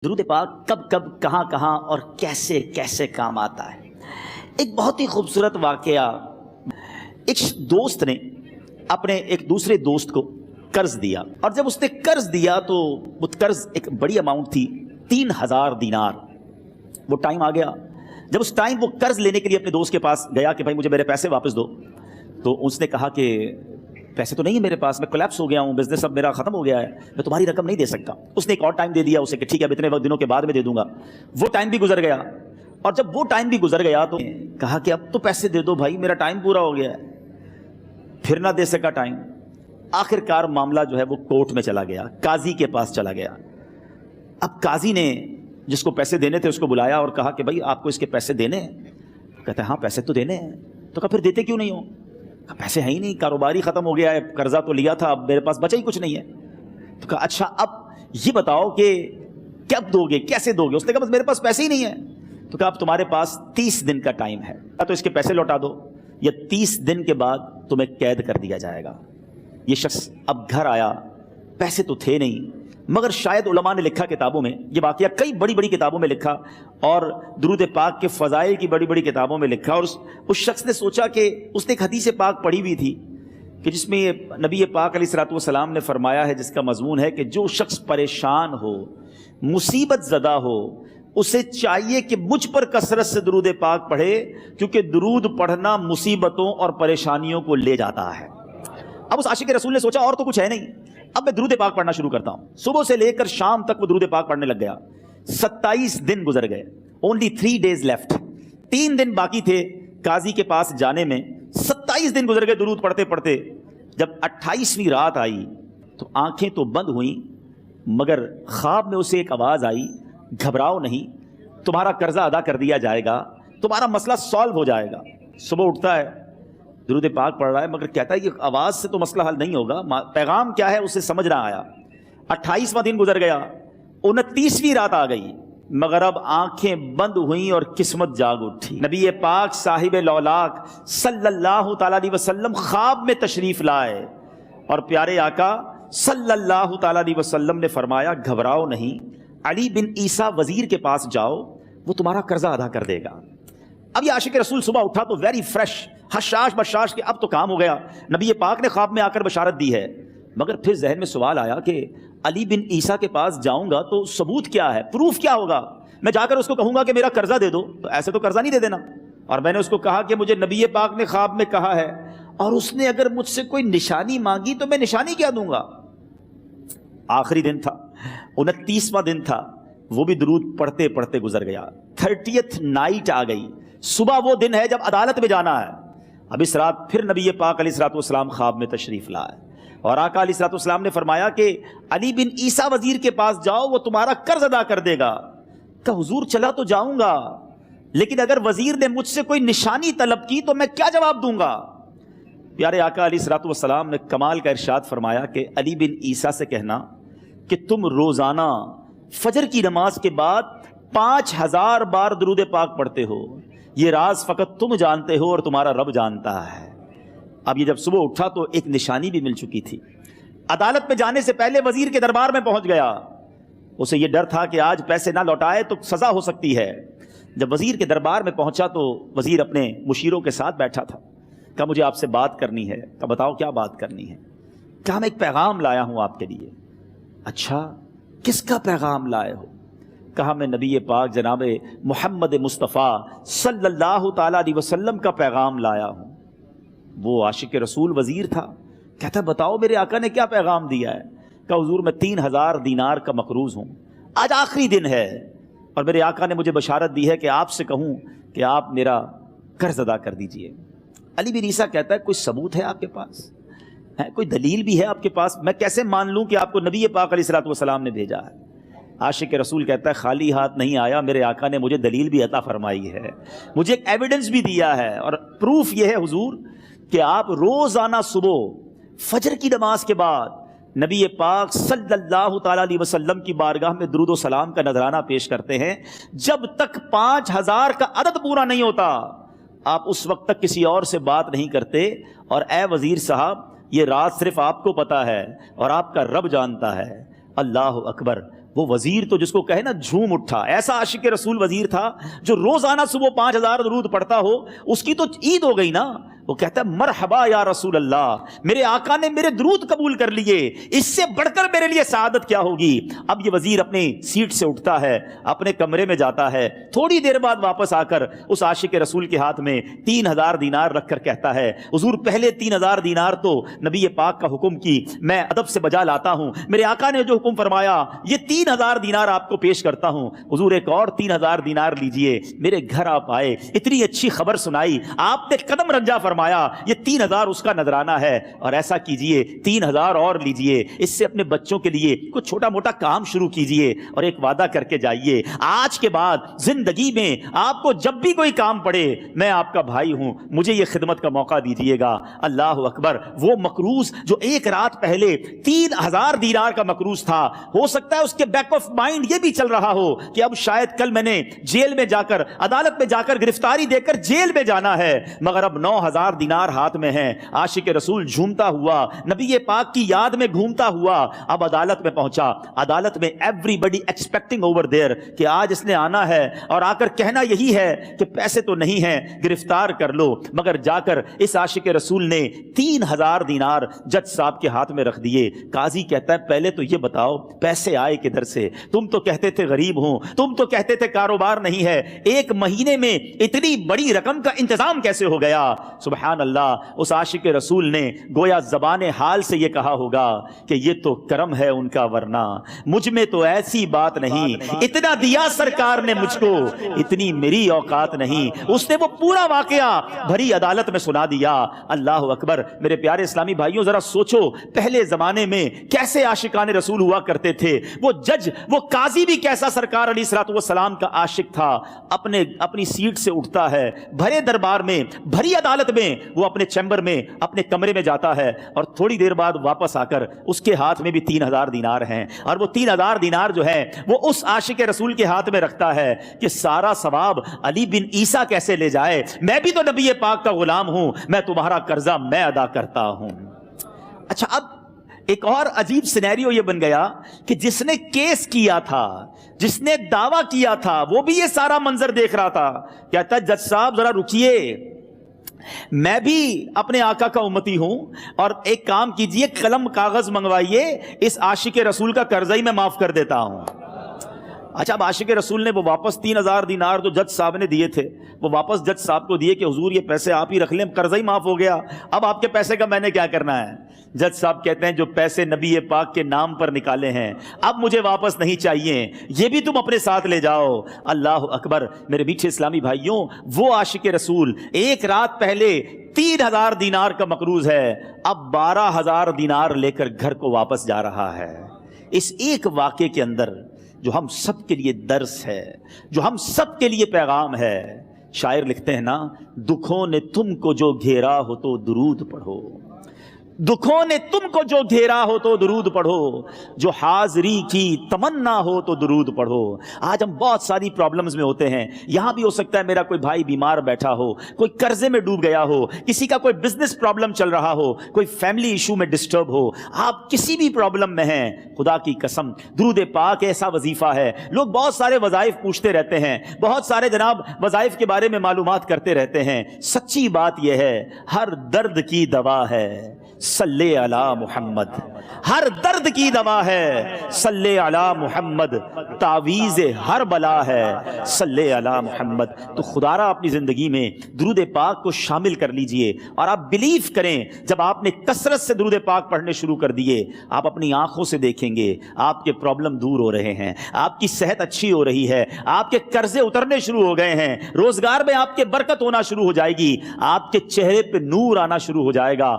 درود پاک کب کب کہاں کہاں اور کیسے کیسے کام آتا ہے۔ ایک بہت ہی خوبصورت واقعہ، ایک دوست نے اپنے ایک دوسرے دوست کو قرض دیا، اور جب اس نے قرض دیا تو وہ قرض ایک بڑی اماؤنٹ تھی، 3000 دینار۔ وہ ٹائم آ گیا جب اس ٹائم وہ قرض لینے کے لیے اپنے دوست کے پاس گیا کہ بھائی مجھے میرے پیسے واپس دو، تو اس نے کہا کہ پیسے تو نہیں ہے میرے پاس، میں کولیپس ہو گیا ہوں، بزنس اب میرا ختم ہو گیا ہے، میں تمہاری رقم نہیں دے سکتا۔ اس نے ایک اور ٹائم دے دیا اسے کہ ٹھیک ہے اب اتنے وقت دنوں کے بعد میں دے دوں گا۔ وہ ٹائم بھی گزر گیا، اور جب وہ ٹائم بھی گزر گیا تو کہا کہ اب تو پیسے دے دو بھائی، میرا ٹائم پورا ہو گیا ہے۔ پھر نہ دے سکا ٹائم۔ آخر کار معاملہ جو ہے وہ کورٹ میں چلا گیا، قاضی کے پاس چلا گیا۔ اب قاضی نے جس کو پیسے دینے تھے اس کو بلایا اور کہا کہ بھائی آپ کو اس کے پیسے دینے ہیں؟ کہتا ہے ہاں پیسے تو دینے ہیں۔ تو کہا پھر دیتے کیوں نہیں ہو؟ پیسے ہیں ہی نہیں، کاروباری ختم ہو گیا ہے، قرضہ تو لیا تھا، اب میرے پاس بچا ہی کچھ نہیں ہے۔ تو کہا اچھا اب یہ بتاؤ کہ کب دو گے، کیسے دو گے؟ اس نے کہا بس میرے پاس پیسے ہی نہیں ہیں۔ تو کہا اب تمہارے پاس 30 دن کا ٹائم ہے، تو اس کے پیسے لوٹا دو، یا 30 دن کے بعد تمہیں قید کر دیا جائے گا۔ یہ شخص اب گھر آیا، پیسے تو تھے نہیں، مگر شاید علماء نے لکھا کتابوں میں، یہ واقعہ کئی بڑی بڑی کتابوں میں لکھا، اور درود پاک کے فضائل کی بڑی بڑی کتابوں میں لکھا۔ اور اس شخص نے سوچا کہ اس نے ایک حدیث پاک پڑھی ہوئی تھی کہ جس میں نبی پاک علیہ الصلوۃ والسلام نے فرمایا ہے، جس کا مضمون ہے کہ جو شخص پریشان ہو، مصیبت زدہ ہو، اسے چاہیے کہ مجھ پر کثرت سے درود پاک پڑھے، کیونکہ درود پڑھنا مصیبتوں اور پریشانیوں کو لے جاتا ہے۔ اب اس عاشق رسول نے سوچا اور تو کچھ ہے نہیں، اب میں درود پاک پڑھنا شروع کرتا ہوں۔ صبح سے لے کر شام تک وہ درود پاک پڑھنے لگ گیا۔ 27 دن گزر گئے، only 3 days left، 3 دن باقی تھے قاضی کے پاس جانے میں۔ 27 دن گزر گئے درود پڑھتے پڑھتے۔ جب 28ویں رات آئی تو آنکھیں تو بند ہوئیں، مگر خواب میں اسے ایک آواز آئی، گھبراؤ نہیں، تمہارا قرضہ ادا کر دیا جائے گا، تمہارا مسئلہ سالو ہو جائے گا۔ صبح اٹھتا ہے، درود پاک پڑھ رہا ہے، مگر کہتا ہے کہ آواز سے تو مسئلہ حل نہیں ہوگا، پیغام کیا ہے اسے سمجھ نہ آیا۔ 28واں دن گزر گیا، 29ویں رات آ گئی، مگر اب آنکھیں بند ہوئیں اور قسمت جاگ اٹھی۔ نبی پاک صاحب لولاک صلی اللہ تعالیٰ علیہ وسلم خواب میں تشریف لائے، اور پیارے آقا صلی اللہ تعالیٰ علیہ وسلم نے فرمایا گھبراؤ نہیں، علی بن عیسیٰ وزیر کے پاس جاؤ، وہ تمہارا قرضہ ادا کر دے گا۔ اب یہ عاشق رسول صبح اٹھا تو ویری فریش، حشاش بشاش کہ اب تو کام ہو گیا، نبی پاک نے خواب میں آ کر بشارت دی ہے۔ مگر پھر ذہن میں سوال آیا کہ علی بن عیسیٰ کے پاس جاؤں گا تو ثبوت کیا ہے، پروف کیا ہوگا؟ میں جا کر اس کو کہوں گا کہ میرا قرضہ دے دو، تو ایسے تو قرضہ نہیں دے دینا۔ اور میں نے اس کو کہا کہ مجھے نبی پاک نے خواب میں کہا ہے، اور اس نے اگر مجھ سے کوئی نشانی مانگی تو میں نشانی کیا دوں گا؟ آخری دن تھا، 29واں دن تھا، وہ بھی درود پڑھتے پڑھتے گزر گیا۔ 30th نائٹ آ گئی، صبح وہ دن ہے جب عدالت میں جانا ہے۔ اب اس رات پھر نبی پاک علیہ الصلوۃ والسلام خواب میں تشریف لائے، اور آقا علیہ الصلوۃ والسلام نے فرمایا کہ علی بن عیسیٰ وزیر کے پاس جاؤ، وہ تمہارا قرض ادا کر دے گا۔ کہ حضور چلا تو جاؤں گا، لیکن اگر وزیر نے مجھ سے کوئی نشانی طلب کی تو میں کیا جواب دوں گا؟ پیارے آقا علیہ الصلوۃ والسلام نے کمال کا ارشاد فرمایا کہ علی بن عیسیٰ سے کہنا کہ تم روزانہ فجر کی نماز کے بعد 5000 بار درود پاک پڑھتے ہو، یہ راز فقط تم جانتے ہو اور تمہارا رب جانتا ہے۔ اب یہ جب صبح اٹھا تو ایک نشانی بھی مل چکی تھی۔ عدالت میں جانے سے پہلے وزیر کے دربار میں پہنچ گیا، اسے یہ ڈر تھا کہ آج پیسے نہ لوٹائے تو سزا ہو سکتی ہے۔ جب وزیر کے دربار میں پہنچا تو وزیر اپنے مشیروں کے ساتھ بیٹھا تھا۔ کہا مجھے آپ سے بات کرنی ہے۔ کہا بتاؤ کیا بات کرنی ہے؟ کہا میں ایک پیغام لایا ہوں آپ کے لیے۔ اچھا کس کا پیغام لائے ہو؟ کہا میں نبی پاک جناب محمد مصطفیٰ صلی اللہ تعالیٰ علیہ وسلم کا پیغام لایا ہوں۔ وہ عاشق رسول وزیر تھا، کہتا بتاؤ میرے آقا نے کیا پیغام دیا ہے؟ کہا حضور میں 3000 دینار کا مقروض ہوں، آج آخری دن ہے، اور میرے آقا نے مجھے بشارت دی ہے کہ آپ سے کہوں کہ آپ میرا قرض ادا کر دیجئے۔ علی بن عیسیٰ کہتا ہے کوئی ثبوت ہے آپ کے پاس؟ کوئی دلیل بھی ہے آپ کے پاس؟ میں کیسے مان لوں کہ آپ کو نبی پاک علیہ الصلوۃ والسلام نے بھیجا ہے؟ عاشق رسول کہتا ہے خالی ہاتھ نہیں آیا، میرے آقا نے مجھے دلیل بھی عطا فرمائی ہے، مجھے ایک ایویڈنس بھی دیا ہے، اور پروف یہ ہے حضور کہ آپ روزانہ صبح فجر کی نماز کے بعد نبی پاک صلی اللہ تعالیٰ علیہ وسلم کی بارگاہ میں درود و سلام کا نذرانہ پیش کرتے ہیں۔ جب تک 5000 کا عدد پورا نہیں ہوتا آپ اس وقت تک کسی اور سے بات نہیں کرتے۔ اور اے وزیر صاحب، یہ راز صرف آپ کو پتا ہے اور آپ کا رب جانتا ہے۔ اللہ اکبر، وہ وزیر تو جس کو کہے نا جھوم اٹھا، ایسا عاشق رسول وزیر تھا جو روزانہ صبح 5000 درود پڑھتا ہو، اس کی تو عید ہو گئی نا۔ وہ کہتا ہے مرحبا یا رسول اللہ، میرے آقا نے میرے درود قبول کر لیے، اس سے بڑھ کر میرے لیے سعادت کیا ہوگی۔ اب یہ وزیر اپنی سیٹ سے اٹھتا ہے، اپنے کمرے میں جاتا ہے، تھوڑی دیر بعد واپس آ کر اس عاشق رسول کے ہاتھ میں 3000 دینار رکھ کر کہتا ہے حضور پہلے 3000 دینار تو نبی پاک کا حکم کی میں ادب سے بجا لاتا ہوں، میرے آقا نے جو حکم فرمایا یہ 3000 دینار آپ کو پیش کرتا ہوں، حضور ایک اور 3000 دینار لیجئے۔ میرے گھر آپ آئے، اتنی اچھی خبر سنائی، آپ نے قدم رنجا فرمایا، یہ 3000 اس کا نذرانہ ہے، اور ایسا کیجئے 3000 اور لیجئے، اس سے اپنے بچوں کے لیے کچھ چھوٹا موٹا کام شروع کیجئے اور ایک وعدہ کر کے جائیے، آج کے بعد زندگی میں آپ کو جب بھی کوئی کام پڑے میں آپ کا بھائی ہوں، مجھے یہ خدمت کا موقع دیجئے گا۔ اللہ اکبر، وہ مقروض جو ایک رات پہلے 3000 دینار کا مقروض تھا، ہو سکتا ہے اس کے بیک آف مائنڈ یہ بھی چل رہا ہو کہ اب شاید کل میں نے جیل میں جا کر، عدالت میں جا کر گرفتاری دے کر جیل میں جانا ہے، مگر اب 9000 دینار ہاتھ میں ہیں۔ عاشق رسول جھومتا ہوا نبی پاک کی یاد میں گھومتا ہوا اب عدالت میں پہنچا۔ عدالت میں everybody expecting over there کہ آج اس نے آنا ہے اور آ کر کہنا یہی ہے کہ پیسے تو نہیں ہیں، گرفتار کر لو، مگر جا کر اس عاشق رسول نے 3000 دینار جج صاحب کے ہاتھ میں رکھ دیے۔ قاضی کہتا ہے پہلے تو یہ بتاؤ پیسے آئے کدھر سے؟ تم تو کہتے تھے غریب ہوں، تم تو کہتے تھے کاروبار نہیں ہے، ایک مہینے میں اتنی بڑی رقم کا انتظام کیسے ہو گیا؟ سبحان اللہ، اس عاشق رسول نے گویا زبان حال سے یہ کہا ہوگا کہ یہ تو کرم ہے ان کا، ورنہ مجھ میں تو ایسی بات نہیں، اتنا دیا سرکار نے مجھ کو، اتنی میری اوقات نہیں۔ اس نے وہ پورا واقعہ بھری عدالت میں سنا دیا۔ اللہ اکبر، میرے پیارے اسلامی بھائیوں ذرا سوچو پہلے زمانے میں کیسے عاشقان رسول ہوا کرتے تھے، وہ جج، وہ قاضی بھی کیسا سرکار علیہ الصلوۃ والسلام کا عاشق تھا۔ اپنی سیٹ سے اٹھتا ہے، بھرے دربار میں، بھری عدالت میں، وہ اپنے چیمبر میں، اپنے کمرے میں جاتا ہے، اور تھوڑی دیر بعد واپس آ کر اس کے ہاتھ میں بھی 3000 دینار ہیں، اور وہ 3000 دینار جو ہے وہ اس عاشق رسول کے ہاتھ میں رکھتا ہے کہ سارا ثواب علی بن عیسیٰ کیسے لے جائے، میں بھی تو نبی پاک کا غلام ہوں، میں تمہارا قرضہ میں ادا کرتا ہوں۔ اچھا، اب ایک اور عجیب سینیریو یہ بن گیا کہ جس نے کیس کیا تھا، جس نے دعویٰ کیا تھا، وہ بھی یہ سارا منظر دیکھ رہا تھا، کہتا ہے جج صاحب ذرا رکیے، میں بھی اپنے آقا کا امتی ہوں، اور ایک کام کیجئے، قلم کاغذ منگوائیے، اس عاشق رسول کا قرضہ ہی میں معاف کر دیتا ہوں۔ اچھا، اب عاشق رسول نے وہ واپس 3000 دینار جو جج صاحب نے دیے تھے وہ واپس جج صاحب کو دیے کہ حضور یہ پیسے آپ ہی رکھ لیں، قرضہ ہی معاف ہو گیا، اب آپ کے پیسے کا میں نے کیا کرنا ہے؟ جج صاحب کہتے ہیں جو پیسے نبی پاک کے نام پر نکالے ہیں اب مجھے واپس نہیں چاہیے، یہ بھی تم اپنے ساتھ لے جاؤ۔ اللہ اکبر، میرے میٹھے اسلامی بھائیوں، وہ عاشق رسول ایک رات پہلے 3000 دینار کا مقروض ہے، اب 12000 دینار لے کر گھر کو واپس جا رہا ہے۔ اس ایک واقعے کے اندر جو ہم سب کے لیے درس ہے، جو ہم سب کے لیے پیغام ہے، شاعر لکھتے ہیں نا، دکھوں نے تم کو جو گھیرا ہو تو درود پڑھو، دکھوں نے تم کو جو گھیرا ہو تو درود پڑھو، جو حاضری کی تمنا ہو تو درود پڑھو۔ آج ہم بہت ساری پرابلمز میں ہوتے ہیں، یہاں بھی ہو سکتا ہے میرا کوئی بھائی بیمار بیٹھا ہو، کوئی قرضے میں ڈوب گیا ہو، کسی کا کوئی بزنس پرابلم چل رہا ہو، کوئی فیملی ایشو میں ڈسٹرب ہو، آپ کسی بھی پرابلم میں ہیں، خدا کی قسم درود پاک ایسا وظیفہ ہے۔ لوگ بہت سارے وظائف پوچھتے رہتے ہیں، بہت سارے جناب وظائف کے بارے میں معلومات کرتے رہتے ہیں، سچی بات یہ ہے ہر درد کی دوا ہے صلی علی محمد، ہر درد کی دوا ہے صلی علی محمد، تعویذ ہر بلا ہے صلی علی محمد۔ تو خدا را اپنی زندگی میں درود پاک کو شامل کر لیجئے، اور آپ بلیف کریں جب آپ نے کثرت سے درود پاک پڑھنے شروع کر دیے، آپ اپنی آنکھوں سے دیکھیں گے آپ کے پرابلم دور ہو رہے ہیں، آپ کی صحت اچھی ہو رہی ہے، آپ کے قرضے اترنے شروع ہو گئے ہیں، روزگار میں آپ کے برکت ہونا شروع ہو جائے گی، آپ کے چہرے پہ نور آنا شروع ہو جائے گا۔